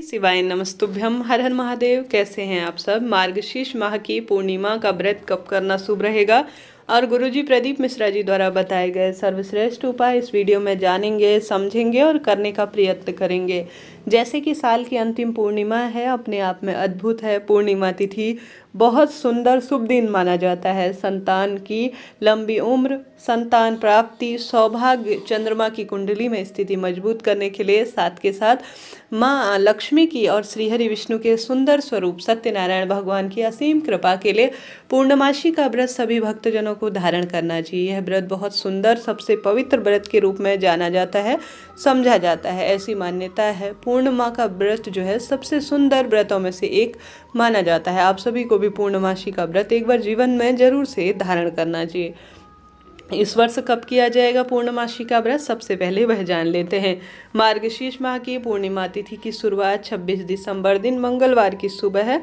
शिवाय नमस्तुभ्यम। हर हर महादेव। कैसे हैं आप सब? मार्गशीर्ष माह की पूर्णिमा का व्रत कब करना शुभ रहेगा और गुरुजी प्रदीप मिश्रा जी द्वारा बताए गए सर्वश्रेष्ठ उपाय इस वीडियो में जानेंगे, समझेंगे और करने का प्रयत्न करेंगे। जैसे कि साल की अंतिम पूर्णिमा है, अपने आप में अद्भुत है। पूर्णिमा तिथि बहुत सुंदर शुभ दिन माना जाता है। संतान की लंबी उम्र, संतान प्राप्ति, सौभाग्य, चंद्रमा की कुंडली में स्थिति मजबूत करने के लिए, साथ के साथ माँ लक्ष्मी की और श्रीहरि विष्णु के सुंदर स्वरूप सत्यनारायण भगवान की असीम कृपा के लिए पूर्णमासी का व्रत सभी भक्तजनों को धारण करना चाहिए। यह व्रत बहुत सुंदर, सबसे पवित्र व्रत के रूप में जाना जाता है, समझा जाता है। ऐसी मान्यता है। पूर्णिमा का व्रत जो है सबसे सुंदर व्रतों में से एक माना जाता है। आप सभी को भी पूर्णमासी का व्रत एक बार जीवन में जरूर से धारण करना चाहिए। इस वर्ष कब किया जाएगा पूर्णमासी का व्रत, सबसे पहले वह जान लेते हैं। मार्गशीर्ष माह की पूर्णिमा तिथि की शुरुआत 26 दिसंबर दिन मंगलवार की सुबह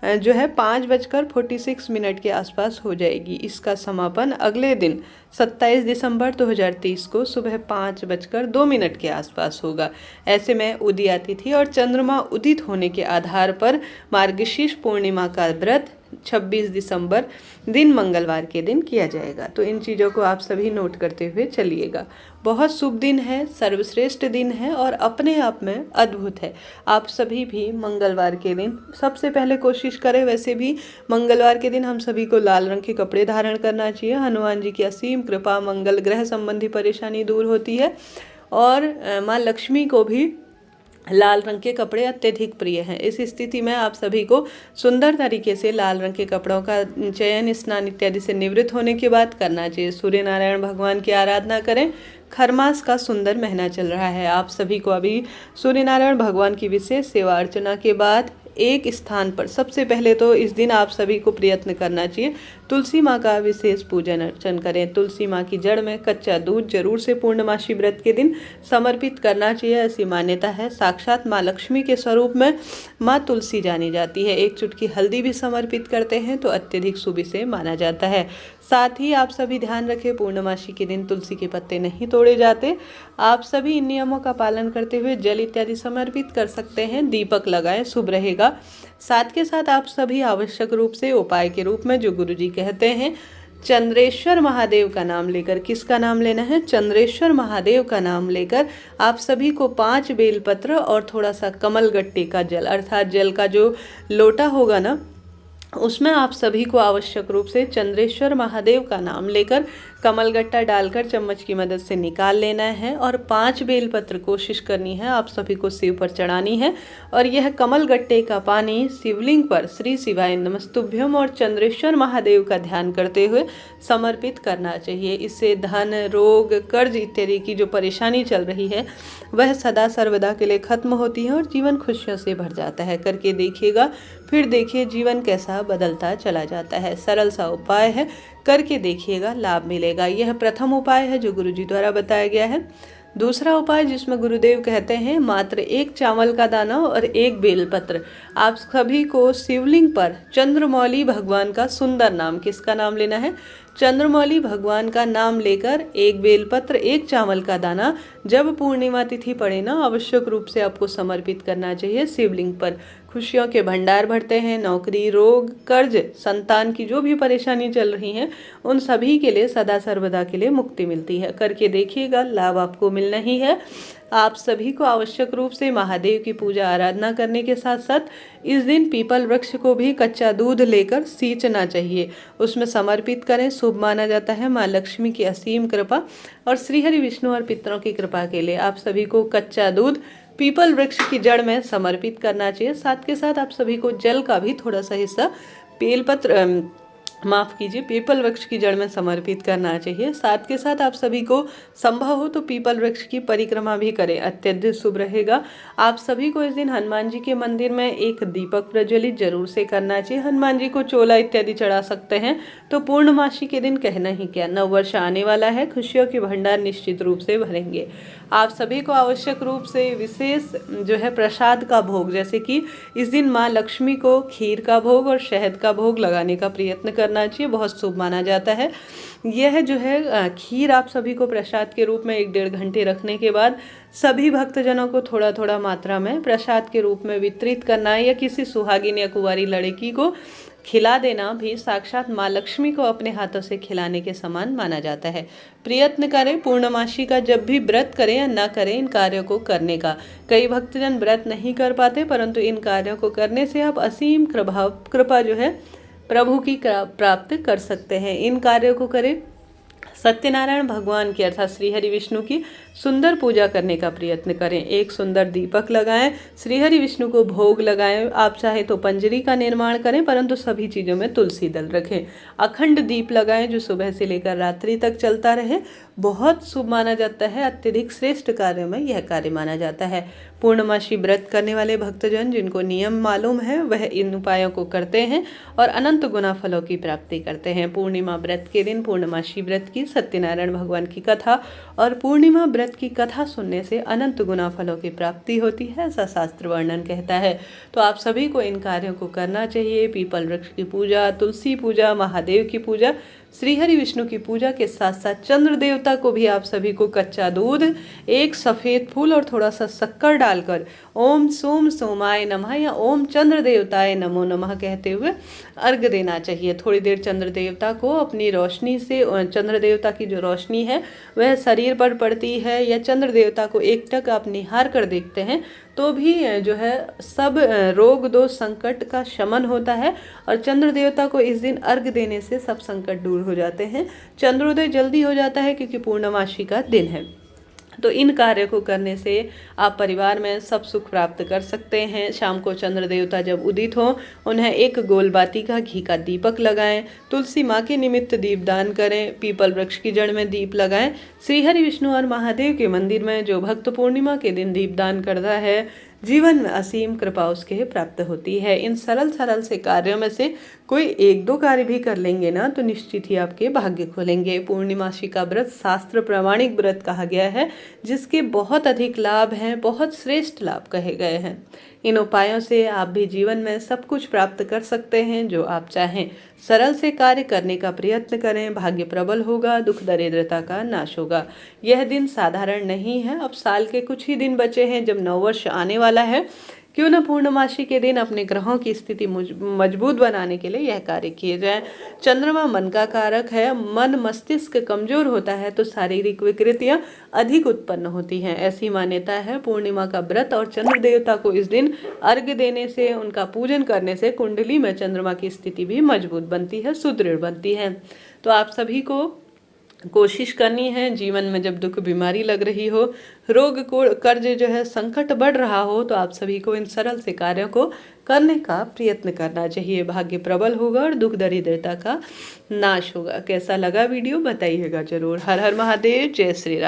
जो है 5:46 के आसपास हो जाएगी। इसका समापन अगले दिन 27 दिसंबर 2023 को सुबह 5:02 के आसपास होगा। ऐसे में उदया तिथि और चंद्रमा उदित होने के आधार पर मार्गशीर्ष पूर्णिमा का व्रत 26 दिसंबर दिन मंगलवार के दिन किया जाएगा। तो इन चीज़ों को आप सभी नोट करते हुए चलिएगा। बहुत शुभ दिन है, सर्वश्रेष्ठ दिन है और अपने आप में अद्भुत है। आप सभी भी मंगलवार के दिन सबसे पहले कोशिश करें। वैसे भी मंगलवार के दिन हम सभी को लाल रंग के कपड़े धारण करना चाहिए। हनुमान जी की असीम कृपा, मंगल ग्रह संबंधी परेशानी दूर होती है और माँ लक्ष्मी को भी लाल रंग के कपड़े अत्यधिक प्रिय हैं। इस स्थिति में आप सभी को सुंदर तरीके से लाल रंग के कपड़ों का चयन स्नान इत्यादि से निवृत्त होने के बाद करना चाहिए। सूर्य नारायण भगवान की आराधना करें। खरमास का सुंदर महीना चल रहा है। आप सभी को अभी सूर्य नारायण भगवान की विशेष सेवा अर्चना के बाद एक स्थान पर सबसे पहले तो इस दिन आप सभी को प्रयत्न करना चाहिए तुलसी माँ का विशेष पूजन अर्चन करें। तुलसी माँ की जड़ में कच्चा दूध जरूर से पूर्णमासी व्रत के दिन समर्पित करना चाहिए। ऐसी मान्यता है। साक्षात माँ लक्ष्मी के स्वरूप में माँ तुलसी जानी जाती है। एक चुटकी हल्दी भी समर्पित करते हैं तो अत्यधिक शुभ से माना जाता है। साथ ही आप सभी ध्यान रखें, पूर्णमासी के दिन तुलसी के पत्ते नहीं तोड़े जाते। आप सभी इन नियमों का पालन करते हुए जल इत्यादि समर्पित कर सकते हैं। दीपक लगाएं, शुभ रहेगा। साथ के साथ आप सभी आवश्यक रूप से उपाय के रूप में जो गुरुजी कहते हैं, चंद्रेश्वर महादेव का नाम लेकर, किसका नाम लेना है? चंद्रेश्वर महादेव का नाम लेकर आप सभी को 5 बेलपत्र और थोड़ा सा कमल गट्टे का जल, अर्थात जल का जो लोटा होगा ना, उसमें आप सभी को आवश्यक रूप से चंद्रेश्वर महादेव का नाम लेकर कमलगट्टा डालकर चम्मच की मदद से निकाल लेना है और 5 बेलपत्र कोशिश करनी है आप सभी को शिव पर चढ़ानी है। और यह कमलगट्टे का पानी शिवलिंग पर श्री शिवाय नमस्तुभ्यम और चंद्रेश्वर महादेव का ध्यान करते हुए समर्पित करना चाहिए। इससे धन, रोग, कर्ज इत्यादि की जो परेशानी चल रही है वह सदा सर्वदा के लिए खत्म होती है और जीवन खुशियों से भर जाता है। करके देखिएगा, फिर देखिए जीवन कैसा बदलता चला जाता है। सरल सा उपाय है, करके देखिएगा, लाभ मिलेगा। यह प्रथम उपाय है जो गुरुजी द्वारा बताया गया है। दूसरा उपाय जिसमें गुरुदेव कहते हैं मात्र 1 चावल का दाना और 1 बेलपत्र। आप सभी को शिवलिंग पर चंद्रमौली भगवान का सुंदर नाम, किसका नाम लेना है? चंद्रमौली भगवान का नाम लेकर 1 बेलपत्र, 1 चावल का दाना जब पूर्णिमा तिथि पड़े ना, आवश्यक रूप से आपको समर्पित करना चाहिए शिवलिंग पर। खुशियों के भंडार भरते हैं। नौकरी, रोग, कर्ज, संतान की जो भी परेशानी चल रही हैं उन सभी के लिए सदा सर्वदा के लिए मुक्ति मिलती है। करके देखिएगा, लाभ आपको मिलना ही है। आप सभी को आवश्यक रूप से महादेव की पूजा आराधना करने के साथ साथ इस दिन पीपल वृक्ष को भी कच्चा दूध लेकर सींचना चाहिए, उसमें समर्पित करें। शुभ माना जाता है। माँ लक्ष्मी की असीम कृपा और श्रीहरि विष्णु और पितरों की कृपा के लिए आप सभी को कच्चा दूध पीपल वृक्ष की जड़ में समर्पित करना चाहिए। साथ के साथ आप सभी को जल का भी थोड़ा सा हिस्सा पीपल वृक्ष की जड़ में समर्पित करना चाहिए। साथ के साथ आप सभी को संभव हो तो पीपल वृक्ष की परिक्रमा भी करें, अत्यधिक शुभ रहेगा। आप सभी को इस दिन हनुमान जी के मंदिर में एक दीपक प्रज्वलित जरूर से करना चाहिए। हनुमान जी को चोला इत्यादि चढ़ा सकते हैं। तो पूर्णमासी के दिन कहना ही क्या, नववर्ष आने वाला है, खुशियों के भंडार निश्चित रूप से भरेंगे। आप सभी को आवश्यक रूप से विशेष जो है प्रसाद का भोग, जैसे कि इस दिन माँ लक्ष्मी को खीर का भोग और शहद का भोग लगाने का प्रयत्न करना चाहिए, बहुत शुभ माना जाता है। यह जो है खीर आप सभी को प्रसाद के रूप में 1-1.5 घंटे रखने के बाद सभी भक्तजनों को थोड़ा थोड़ा मात्रा में प्रसाद के रूप में वितरित करना है, या किसी सुहागिन या कुंवारी लड़की को खिला देना भी साक्षात माँ लक्ष्मी को अपने हाथों से खिलाने के समान माना जाता है। प्रयत्न करें पूर्णमासी का जब भी व्रत करें या ना करें इन कार्यों को करने का। कई भक्तजन व्रत नहीं कर पाते, परंतु इन कार्यों को करने से आप असीम कृपा जो है प्रभु की प्राप्त कर सकते हैं। इन कार्यों को करें। सत्यनारायण भगवान की अर्थात श्रीहरि विष्णु की सुंदर पूजा करने का प्रयत्न करें। एक सुंदर दीपक लगाएं, श्रीहरि विष्णु को भोग लगाएं। आप चाहे तो पंजरी का निर्माण करें, परंतु सभी चीज़ों में तुलसी दल रखें। अखंड दीप लगाएं जो सुबह से लेकर रात्रि तक चलता रहे, बहुत शुभ माना जाता है। अत्यधिक श्रेष्ठ कार्यों में यह कार्य माना जाता है। पूर्णमासी व्रत करने वाले भक्तजन जिनको नियम मालूम है वह इन उपायों को करते हैं और अनंत गुना फलों की प्राप्ति करते हैं। पूर्णिमा व्रत के दिन पूर्णमासी व्रत की, सत्यनारायण भगवान की कथा और पूर्णिमा व्रत की कथा सुनने से अनंत गुना फलों की प्राप्ति होती है, ऐसा शास्त्र वर्णन कहता है। तो आप सभी को इन कार्यों को करना चाहिए। पीपल वृक्ष की पूजा, तुलसी पूजा, महादेव की पूजा, श्रीहरि विष्णु की पूजा के साथ साथ चंद्र देवता को भी आप सभी को कच्चा दूध, एक सफ़ेद फूल और थोड़ा सा शक्कर डालकर ओम सोम सोमाय नमः या ओम चंद्र देवताय नमो नमः कहते हुए अर्घ देना चाहिए। थोड़ी देर चंद्र देवता को अपनी रोशनी से, चंद्र देवता की जो रोशनी है वह शरीर पर पड़ती है, या चंद्र देवता को एकटक आप निहार कर देखते हैं तो भी जो है सब रोग दोष संकट का शमन होता है, और चंद्र देवता को इस दिन अर्घ देने से सब संकट दूर हो जाते हैं। चंद्रोदय जल्दी हो जाता है क्योंकि पूर्णमासी का दिन है। तो इन कार्यों को करने से आप परिवार में सब सुख प्राप्त कर सकते हैं। शाम को चंद्र देवता जब उदित हो उन्हें एक गोल बाती का घी का दीपक लगाएं, तुलसी माँ के निमित्त दीपदान करें, पीपल वृक्ष की जड़ में दीप लगाएं। श्रीहरि विष्णु और महादेव के मंदिर में जो भक्त पूर्णिमा के दिन दीपदान करता है जीवन में असीम कृपा उसके प्राप्त होती है। इन सरल सरल से कार्यों में से कोई 1-2 कार्य भी कर लेंगे ना तो निश्चित ही आपके भाग्य खोलेंगे। पूर्णिमासी का व्रत शास्त्र प्रमाणिक व्रत कहा गया है, जिसके बहुत अधिक लाभ हैं, बहुत श्रेष्ठ लाभ कहे गए हैं। इन उपायों से आप भी जीवन में सब कुछ प्राप्त कर सकते हैं जो आप चाहें। सरल से कार्य करने का प्रयत्न करें, भाग्य प्रबल होगा, दुख दरिद्रता का नाश होगा। यह दिन साधारण नहीं है। अब साल के कुछ ही दिन बचे हैं जब नववर्ष आने वाला है। क्यों न पूर्णमासी के दिन अपने ग्रहों की स्थिति मजबूत बनाने के लिए यह कार्य किए जाएं। चंद्रमा मन का कारक है। मन मस्तिष्क कमजोर होता है तो शारीरिक विकृतियां अधिक उत्पन्न होती हैं, ऐसी मान्यता है। पूर्णिमा का व्रत और चंद्र देवता को इस दिन अर्घ्य देने से, उनका पूजन करने से कुंडली में चंद्रमा की स्थिति भी मजबूत बनती है, सुदृढ़ बनती है। तो आप सभी को कोशिश करनी है, जीवन में जब दुख बीमारी लग रही हो, रोग को कर्ज जो है संकट बढ़ रहा हो, तो आप सभी को इन सरल से कार्यों को करने का प्रयत्न करना चाहिए। भाग्य प्रबल होगा और दुख दरिद्रता का नाश होगा। कैसा लगा वीडियो बताइएगा जरूर। हर हर महादेव, जय श्री राम।